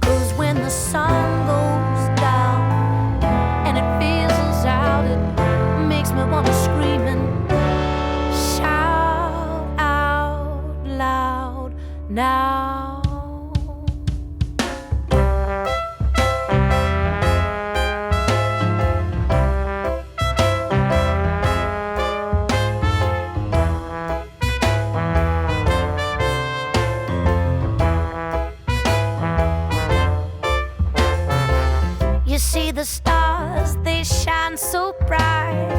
D: 'Cause when the sun goes down and it fizzles out, it makes me wanna scream and shout out loud now. You see the stars, they shine so bright,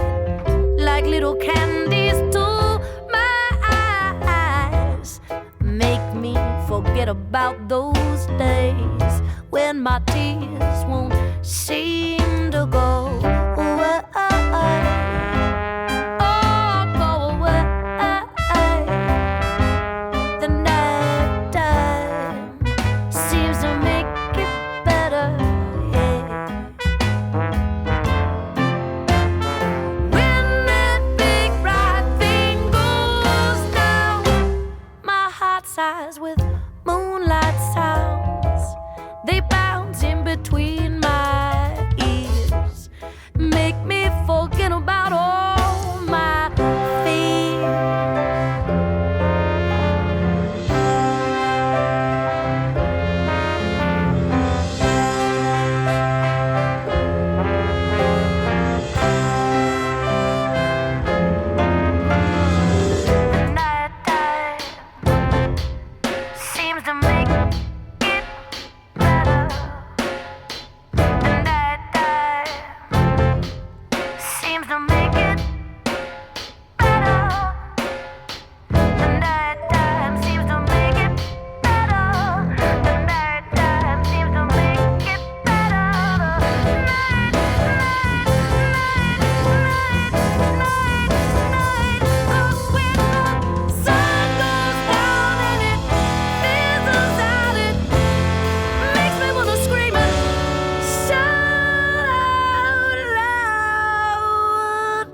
D: like little candies to my eyes. Make me forget about those days when my tears won't seem to go away. Oh, go away. The night time seems to make it better. When that big bright thing goes down, my heart sighs with moonlight sounds. They bounce in between my ears, make me forget about all my fears. The night time seems to make it better. The night time seems to make it better. The night time seems to make it better. The night time seems to make it better. Night, night, night, night, night, night. 'Cause when the sun goes down and it fizzles out, it makes me wanna scream and shout out loud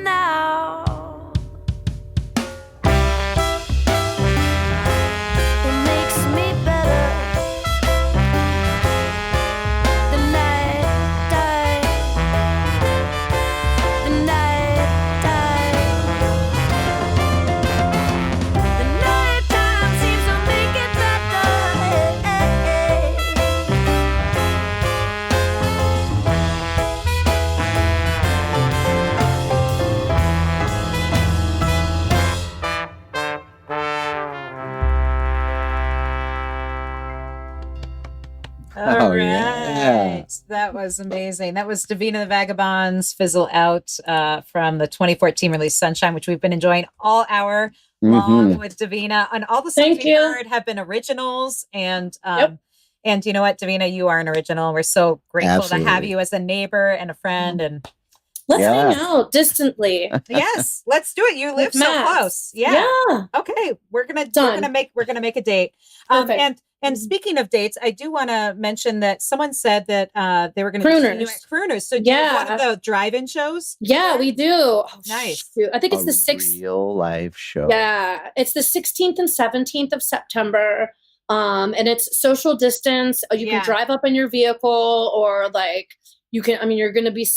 D: now. It makes me better. The night time. The night time. The night time seems to make it better.
E: Oh, yeah.
C: That was amazing. That was Davina The Vagabonds, Fizzle Out, from the 2014 release Sunshine, which we've been enjoying all hour long with Davina. And all the songs
A: Thank
C: we
A: you.
C: heard have been originals. And
A: Yep.
C: and you know what, Davina, you are an original. We're so grateful to have
E: Absolutely.
C: you as a neighbor and a friend. And
A: Let's
E: Yeah.
A: hang out distantly.
C: yes, let's do it. You live
A: With
C: so
A: Matt.
C: close. Yeah.
A: Yeah.
C: Okay, we're gonna
A: Done.
C: make a date.
A: Perfect.
C: And And speaking of dates, I do want to mention that someone said that they were going to be seeing you at Crooners. So do you have one of the drive-in shows?
A: Yeah, we do. Oh,
C: nice.
A: Shoot. I think it's the 6th.
E: Real live show.
A: Yeah, it's the 16th and 17th of September. And it's social distance. You can drive up in your vehicle, or like you can, I mean, you're going to be,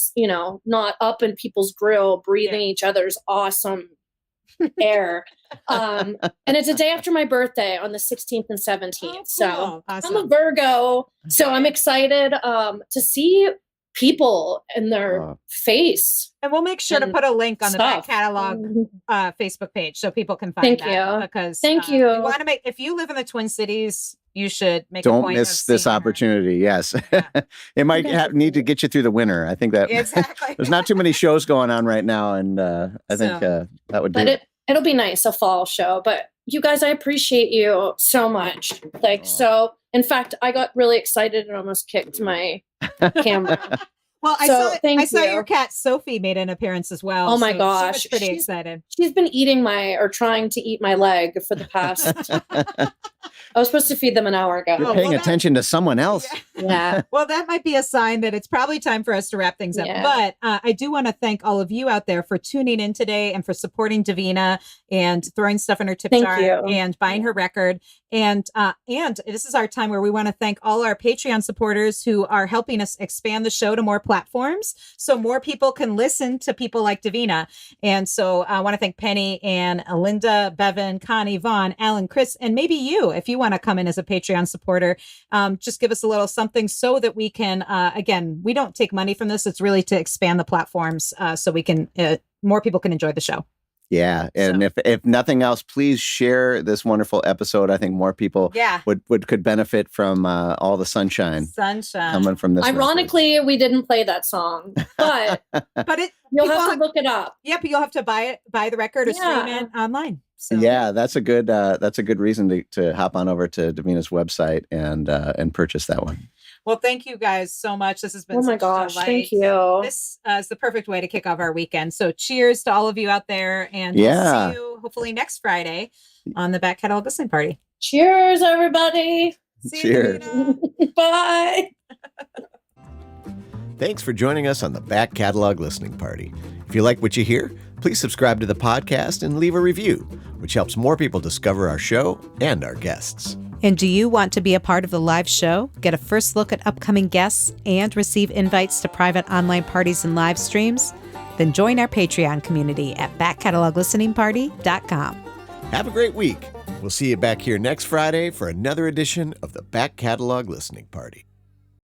A: not up in people's grill, breathing each other's awesome air. And it's a day after my birthday on the 16th and 17th. Oh, cool. So awesome. I'm a Virgo, so I'm excited to see people in their face.
C: And we'll make sure to put a link on the Back Catalog Facebook page so people can find that. Because
A: Thank you.
C: We want to make, if you live in the Twin Cities, you should make a
E: Don't
C: point
E: miss this opportunity. Yes. It might need to get you through the winter. I think that
C: exactly.
E: There's not too many shows going on right now. And I think that would do it.
A: It'll be nice, a fall show. But you guys, I appreciate you so much. So, in fact, I got really excited and almost kicked my camera.
C: Well, I saw your cat Sophie made an appearance as well.
A: Oh my gosh.
C: She was pretty excited.
A: She's been trying to eat my leg for the past. I was supposed to feed them an hour ago.
E: You're paying attention to someone else.
A: Yeah.
C: Well, that might be a sign that it's probably time for us to wrap things up. Yeah. But I do want to thank all of you out there for tuning in today and for supporting Davina and throwing stuff in her tip jar and buying her record. And this is our time where we want to thank all our Patreon supporters who are helping us expand the show to more platforms so more people can listen to people like Davina. And so I want to thank Penny and Linda, Bevan, Connie, Vaughn, Alan, Chris, and maybe you, if you want to come in as a Patreon supporter. Just give us a little something so that we can, again, we don't take money from this. It's really to expand the platforms so we can, more people can enjoy the show.
E: Yeah. And if nothing else, please share this wonderful episode. I think more people could benefit from all the sunshine coming from this.
A: Ironically, we didn't play that song, but you'll have to look it up.
C: Yeah, but you'll have to buy the record or stream it online. So.
E: Yeah, that's a good reason to hop on over to Davina's website and purchase that one.
C: Well, thank you guys so much. This has been
A: such a delight. Thank you.
C: This is the perfect way to kick off our weekend. So cheers to all of you out there, and we'll see you hopefully next Friday on the Back Catalog Listening Party.
A: Cheers, everybody.
E: Cheers.
A: Bye.
B: Thanks for joining us on the Back Catalog Listening Party. If you like what you hear, please subscribe to the podcast and leave a review, which helps more people discover our show and our guests.
C: And do you want to be a part of the live show, get a first look at upcoming guests, and receive invites to private online parties and live streams? Then join our Patreon community at backcataloglisteningparty.com.
B: Have a great week. We'll see you back here next Friday for another edition of the Back Catalog Listening Party.